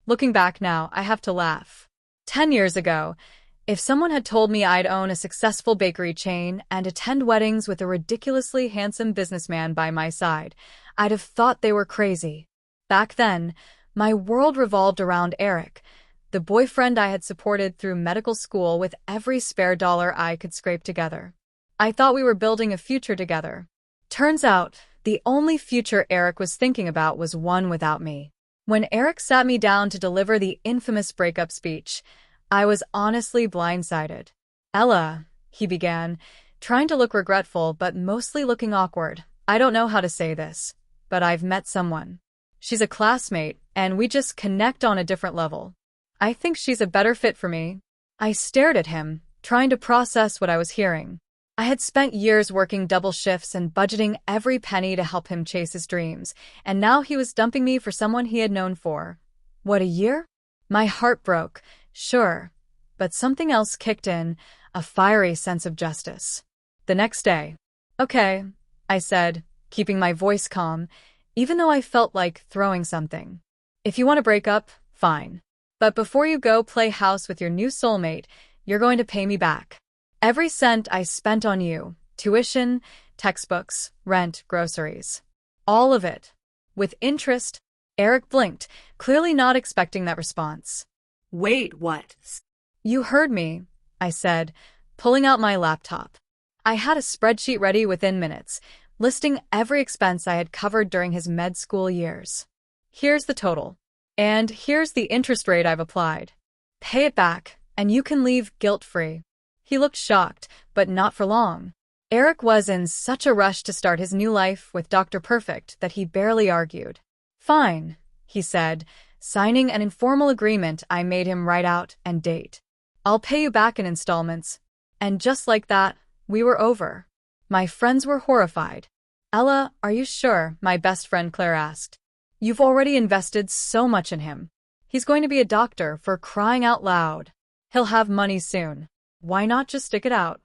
Looking back now, I have to laugh. 10 years ago, if someone had told me I'd own a successful bakery chain and attend weddings with a ridiculously handsome businessman by my side, I'd have thought they were crazy. Back then, my world revolved around Eric, the boyfriend I had supported through medical school with every spare dollar I could scrape together. I thought we were building a future together. Turns out, the only future Eric was thinking about was one without me. When Eric sat me down to deliver the infamous breakup speech, I was honestly blindsided. "Ella," he began, trying to look regretful but mostly looking awkward. "I don't know how to say this, but I've met someone. She's a classmate, and we just connect on a different level. I think she's a better fit for me." I stared at him, trying to process what I was hearing. I had spent years working double shifts and budgeting every penny to help him chase his dreams, and now he was dumping me for someone he had known for, what, a year? My heart broke, sure, but something else kicked in, a fiery sense of justice. The next day, "Okay," I said, keeping my voice calm, even though I felt like throwing something. "If you want to break up, fine. But before you go play house with your new soulmate, you're going to pay me back. Every cent I spent on you, tuition, textbooks, rent, groceries. All of it. With interest." Eric blinked, clearly not expecting that response. "Wait, what?" "You heard me," I said, pulling out my laptop. I had a spreadsheet ready within minutes, listing every expense I had covered during his med school years. "Here's the total. And here's the interest rate I've applied. Pay it back, and you can leave guilt-free." He looked shocked, but not for long. Eric was in such a rush to start his new life with Dr. Perfect that he barely argued. "Fine," he said, signing an informal agreement I made him write out and date. "I'll pay you back in installments." And just like that, we were over. My friends were horrified. "Ella, are you sure?" my best friend Claire asked. "You've already invested so much in him. He's going to be a doctor, for crying out loud. He'll have money soon. Why not just stick it out?"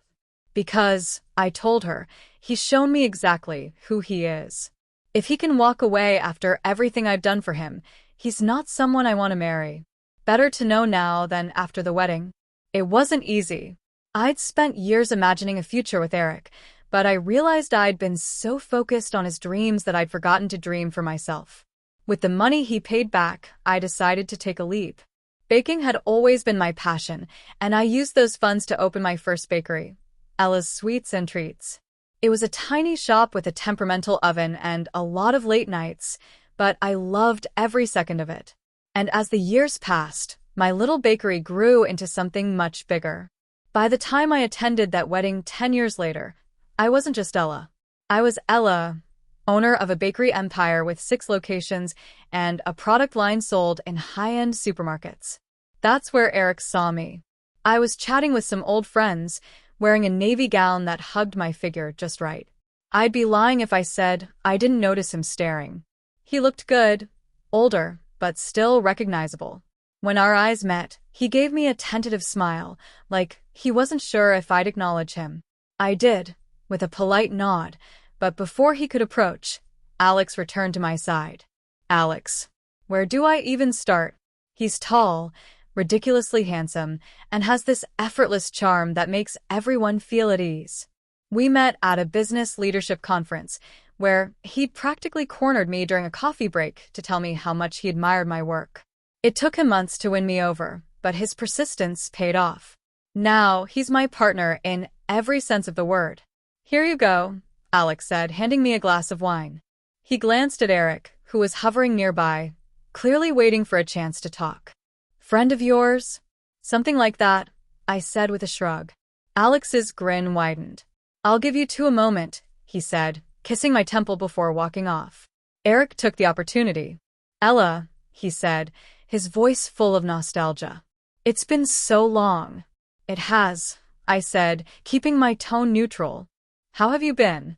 "Because," I told her, "he's shown me exactly who he is. If he can walk away after everything I've done for him, he's not someone I want to marry. Better to know now than after the wedding." It wasn't easy. I'd spent years imagining a future with Eric, but I realized I'd been so focused on his dreams that I'd forgotten to dream for myself. With the money he paid back, I decided to take a leap. Baking had always been my passion, and I used those funds to open my first bakery, Ella's Sweets and Treats. It was a tiny shop with a temperamental oven and a lot of late nights, but I loved every second of it. And as the years passed, my little bakery grew into something much bigger. By the time I attended that wedding 10 years later, I wasn't just Ella. I was Ella, owner of a bakery empire with 6 locations and a product line sold in high-end supermarkets. That's where Eric saw me. I was chatting with some old friends, wearing a navy gown that hugged my figure just right. I'd be lying if I said I didn't notice him staring. He looked good, older, but still recognizable. When our eyes met, he gave me a tentative smile, like he wasn't sure if I'd acknowledge him. I did, with a polite nod, but before he could approach, Alex returned to my side. Alex. Where do I even start? He's tall, ridiculously handsome, and has this effortless charm that makes everyone feel at ease. We met at a business leadership conference, where he'd practically cornered me during a coffee break to tell me how much he admired my work. It took him months to win me over, but his persistence paid off. Now, he's my partner in every sense of the word. "Here you go," Alex said, handing me a glass of wine. He glanced at Eric, who was hovering nearby, clearly waiting for a chance to talk. "Friend of yours?" "Something like that," I said with a shrug. Alex's grin widened. "I'll give you 2 a moment," he said, kissing my temple before walking off. Eric took the opportunity. "Ella," he said, his voice full of nostalgia. "It's been so long." "It has," I said, keeping my tone neutral. "How have you been?"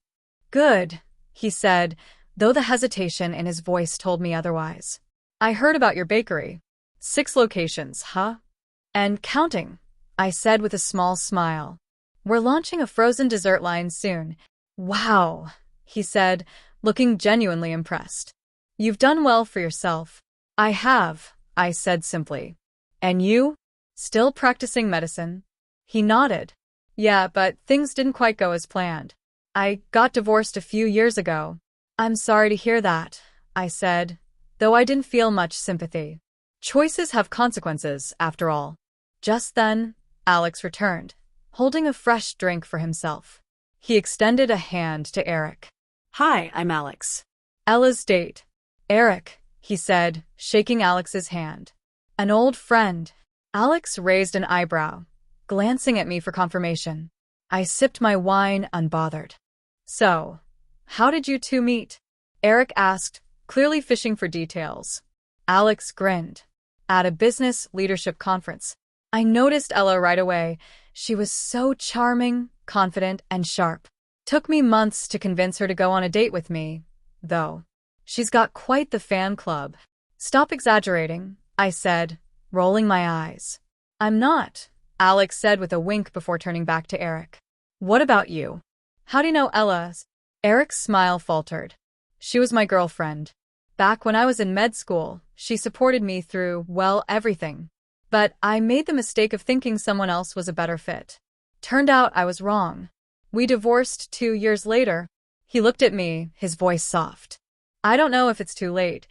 "Good," he said, though the hesitation in his voice told me otherwise. "I heard about your bakery. 6 locations, huh?" "And counting," I said with a small smile. "We're launching a frozen dessert line soon." "Wow," he said, looking genuinely impressed. "You've done well for yourself." "I have," I said simply. And you? Still practicing medicine? He nodded. Yeah, but things didn't quite go as planned. I got divorced a few years ago. I'm sorry to hear that, I said, though I didn't feel much sympathy. Choices have consequences, after all. Just then, Alex returned, holding a fresh drink for himself. He extended a hand to Eric. Hi, I'm Alex. Ella's date. Eric, he said, shaking Alex's hand. An old friend. Alex raised an eyebrow, glancing at me for confirmation. I sipped my wine unbothered. So, how did you two meet? Eric asked, clearly fishing for details. Alex grinned. At a business leadership conference. I noticed Ella right away. She was so charming, confident, and sharp. Took me months to convince her to go on a date with me, though. She's got quite the fan club. Stop exaggerating, I said, rolling my eyes. I'm not, Alex said with a wink before turning back to Eric. What about you? How do you know Ella? Eric's smile faltered. She was my girlfriend. Back when I was in med school, she supported me through, well, everything. But I made the mistake of thinking someone else was a better fit. Turned out I was wrong. We divorced 2 years later. He looked at me, his voice soft. I don't know if it's too late,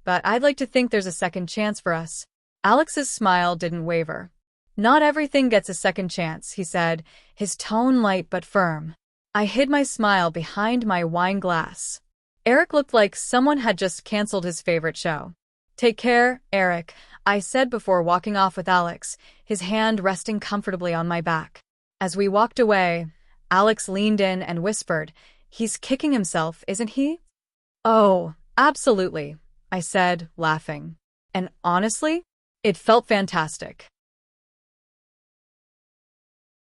but I'd like to think there's a second chance for us. Alex's smile didn't waver. Not everything gets a second chance, he said, his tone light but firm. I hid my smile behind my wine glass. Eric looked like someone had just canceled his favorite show. Take care, Eric, I said before walking off with Alex, his hand resting comfortably on my back. As we walked away, Alex leaned in and whispered, He's kicking himself, isn't he? Oh, absolutely, I said, laughing. And honestly, it felt fantastic.